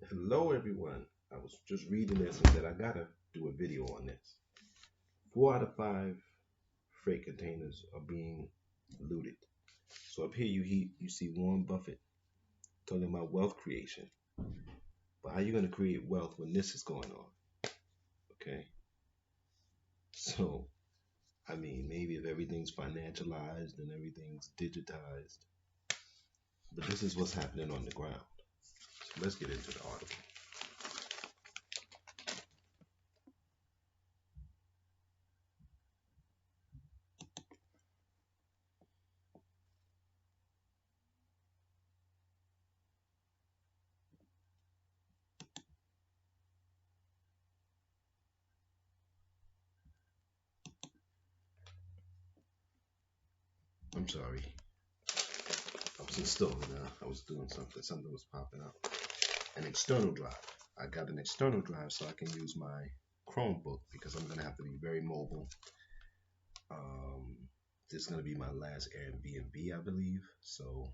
Hello, everyone. I was just reading this and said I gotta do a video on this. 4 out of 5 freight containers are being looted. So up here you see Warren Buffett talking about wealth creation. But how you gonna create wealth when this is going on? Okay. So I mean, maybe if everything's financialized and everything's digitized, but this is what's happening on the ground. So let's get into the article. I'm sorry. I was installing. I was doing something. Something was popping up. An external drive. I got an external drive so I can use my Chromebook because I'm gonna have to be very mobile. This is gonna be my last Airbnb, I believe. So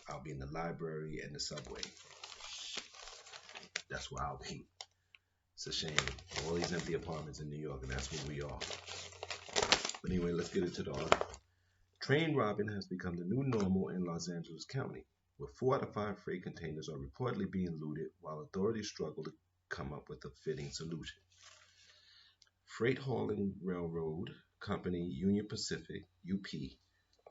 I'll be in the library and the subway. That's where I'll be. It's a shame. All these empty apartments in New York, and that's where we are. But anyway, let's get into the article. Train robbing has become the new normal in Los Angeles County, where 4 out of 5 freight containers are reportedly being looted while authorities struggle to come up with a fitting solution. Freight hauling railroad company Union Pacific, UP,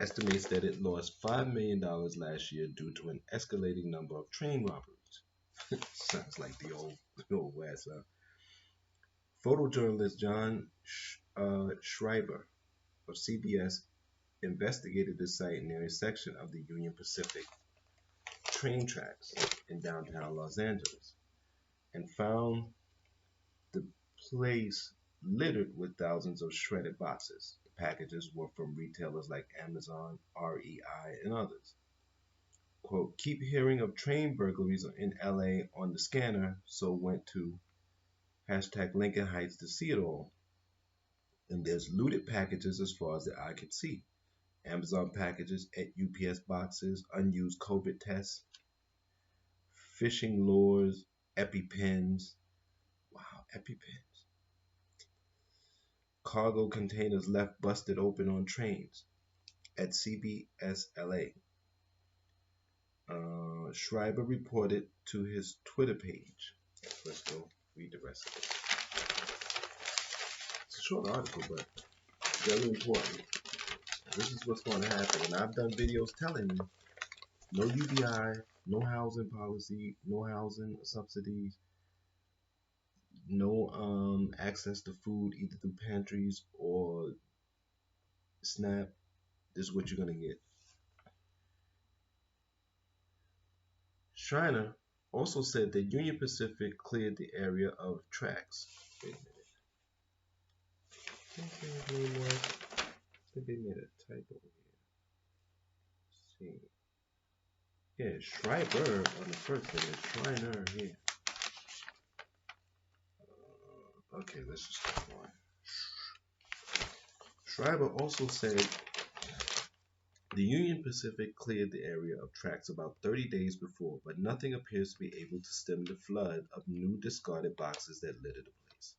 estimates that it lost $5 million last year due to an escalating number of train robberies. Sounds like the old West. Photojournalist John Schreiber of CBS investigated the site near a section of the Union Pacific train tracks in downtown Los Angeles and found the place littered with thousands of shredded boxes. The packages were from retailers like Amazon, REI, and others. Quote, keep hearing of train burglaries in LA on the scanner, so went to hashtag Lincoln Heights to see it all. And there's looted packages as far as the eye could see. Amazon packages, at UPS boxes, unused COVID tests, fishing lures, EpiPens. Wow, EpiPens. Cargo containers left busted open on trains at CBS LA. Schreiber reported to his Twitter page. Let's go read the rest of it. It's a short article, but very important. This is what's going to happen. And I've done videos telling you, no UBI, no housing policy, no housing subsidies, no access to food either through pantries or SNAP. This is what you're going to get. Schreiner also said that Union Pacific cleared the area of tracks. Wait a minute. I think they made a typo here. Let's see. Yeah, Schreiber on the first thing is Schreiner here. Okay, let's just keep going. Schreiber also said the Union Pacific cleared the area of tracks about 30 days before, but nothing appears to be able to stem the flood of new discarded boxes that litter the place.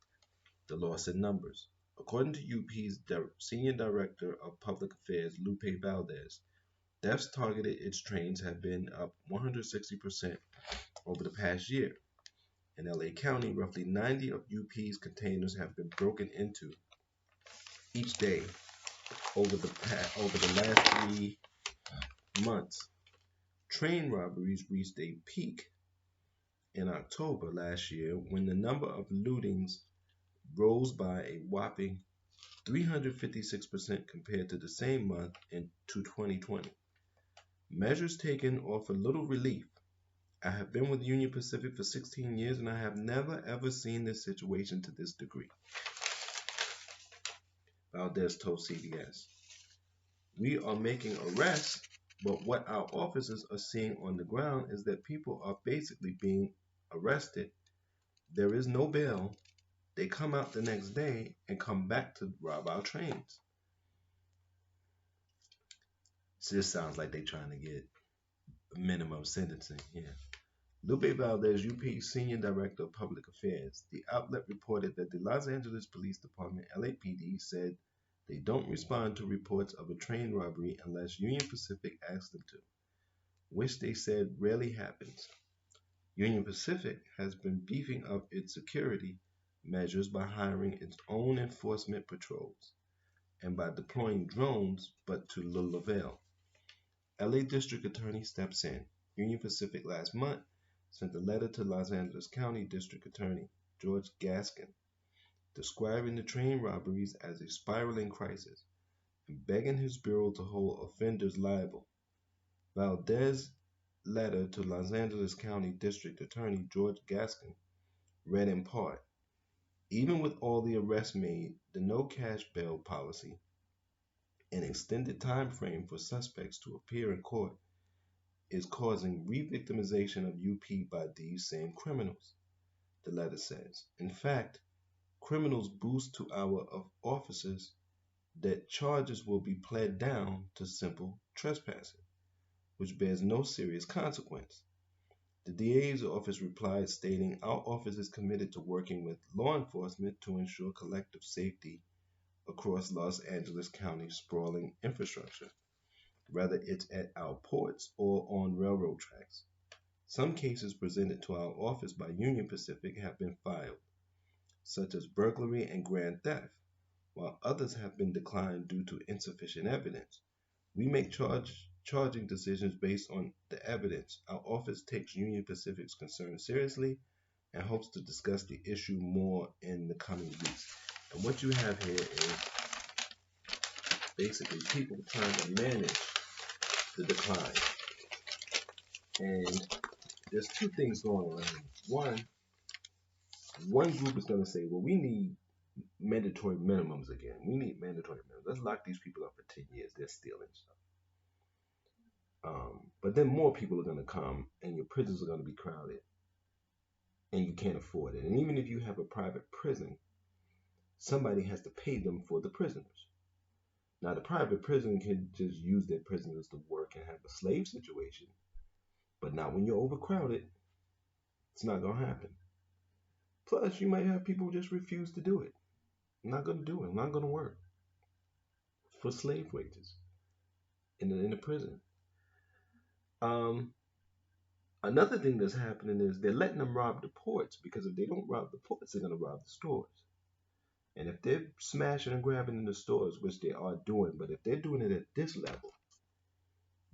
The loss in numbers. According to UP's Senior Director of Public Affairs, Lupe Valdez, thefts targeted its trains have been up 160% over the past year. In LA County, roughly 90 of UP's containers have been broken into each day over the last 3 months. Train robberies reached a peak in October last year when the number of lootings rose by a whopping 356% compared to the same month in 2020. Measures taken offer little relief. I have been with Union Pacific for 16 years and I have never ever seen this situation to this degree. Valdez told CBS. We are making arrests, but what our officers are seeing on the ground is that people are basically being arrested. There is no bail. They come out the next day and come back to rob our trains. So this sounds like they're trying to get minimum sentencing here. Lupe Valdez, UP Senior Director of Public Affairs. The outlet reported that the Los Angeles Police Department, LAPD, said they don't respond to reports of a train robbery unless Union Pacific asks them to, which they said rarely happens. Union Pacific has been beefing up its security measures by hiring its own enforcement patrols and by deploying drones, but to little avail. LA District Attorney steps in. Union Pacific last month sent a letter to Los Angeles County District Attorney George Gaskin describing the train robberies as a spiraling crisis and begging his bureau to hold offenders liable. Valdez's letter to Los Angeles County District Attorney George Gaskin read in part, even with all the arrests made, the no cash bail policy, an extended time frame for suspects to appear in court, is causing re-victimization of UP by these same criminals, the letter says. In fact, criminals boost to our officers that charges will be pled down to simple trespassing, which bears no serious consequence. The DA's office replied, stating, "Our office is committed to working with law enforcement to ensure collective safety across Los Angeles County's sprawling infrastructure, whether it's at our ports or on railroad tracks. Some cases presented to our office by Union Pacific have been filed, such as burglary and grand theft, while others have been declined due to insufficient evidence. We make charging decisions based on the evidence. Our office takes Union Pacific's concerns seriously and hopes to discuss the issue more in the coming weeks." And what you have here is basically people trying to manage the decline. And there's two things going on. One group is going to say, well, we need mandatory minimums again. We need mandatory minimums. Let's lock these people up for 10 years. They're stealing stuff. But then more people are going to come and your prisons are going to be crowded and you can't afford it. And even if you have a private prison, somebody has to pay them for the prisoners. Now, the private prison can just use their prisoners to work and have a slave situation, but not when you're overcrowded. It's not going to happen. Plus, you might have people just refuse to do it. I'm not going to do it. I'm not going to work for slave wages in the prison. Another thing that's happening is they're letting them rob the ports, because if they don't rob the ports, they're going to rob the stores. And if they're smashing and grabbing in the stores, which they are doing, but if they're doing it at this level,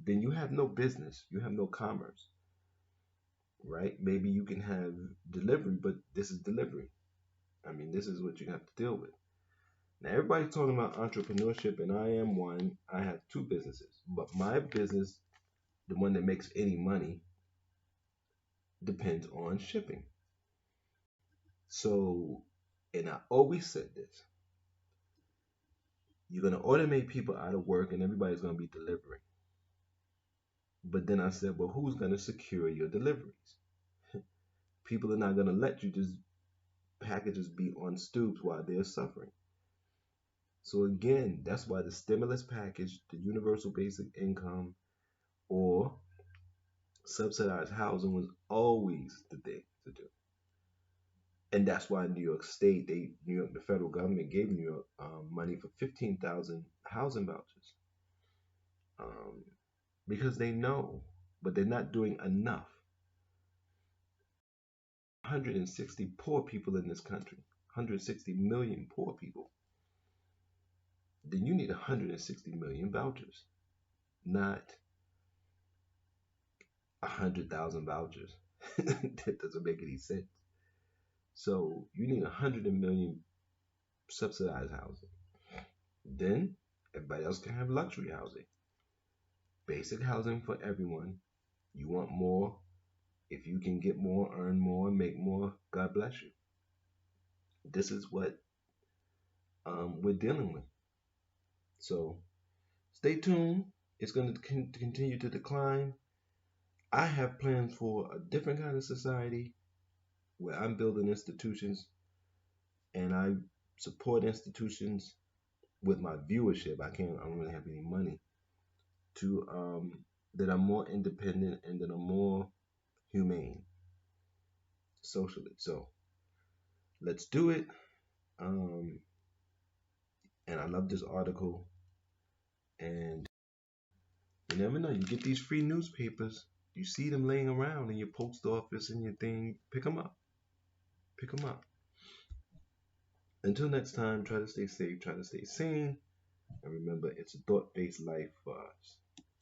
then you have no business. You have no commerce, right? Maybe you can have delivery, but this is delivery. I mean, this is what you have to deal with. Now, everybody's talking about entrepreneurship, and I am one. I have two businesses, but my business, the one that makes any money, depends on shipping. So, and I always said this, you're going to automate people out of work and everybody's going to be delivering. But then I said, well, who's going to secure your deliveries? People are not going to let you just packages be on stoops while they're suffering. So again, that's why the stimulus package, the universal basic income, or subsidized housing was always the thing to do. And that's why New York State, the federal government gave New York money for 15,000 housing vouchers, because they know, but they're not doing enough. 160 poor people in this country, 160 million poor people. Then you need 160 million vouchers, not 100,000 vouchers. That doesn't make any sense. So you need 100 million subsidized housing. Then everybody else can have luxury housing. Basic housing for everyone. You want more. If you can get more, earn more, make more, God bless you. This is what we're dealing with. So stay tuned. It's going to continue to decline. I have plans for a different kind of society where I'm building institutions and I support institutions with my viewership. I don't really have any money to that are more independent and that are more humane. socially. So let's do it. Um, and I love this article. And you never know. You get these free newspapers. You see them laying around in your post office and your thing. Pick them up. Pick them up. Until next time, try to stay safe, try to stay sane, and remember, it's a thought-based life for us.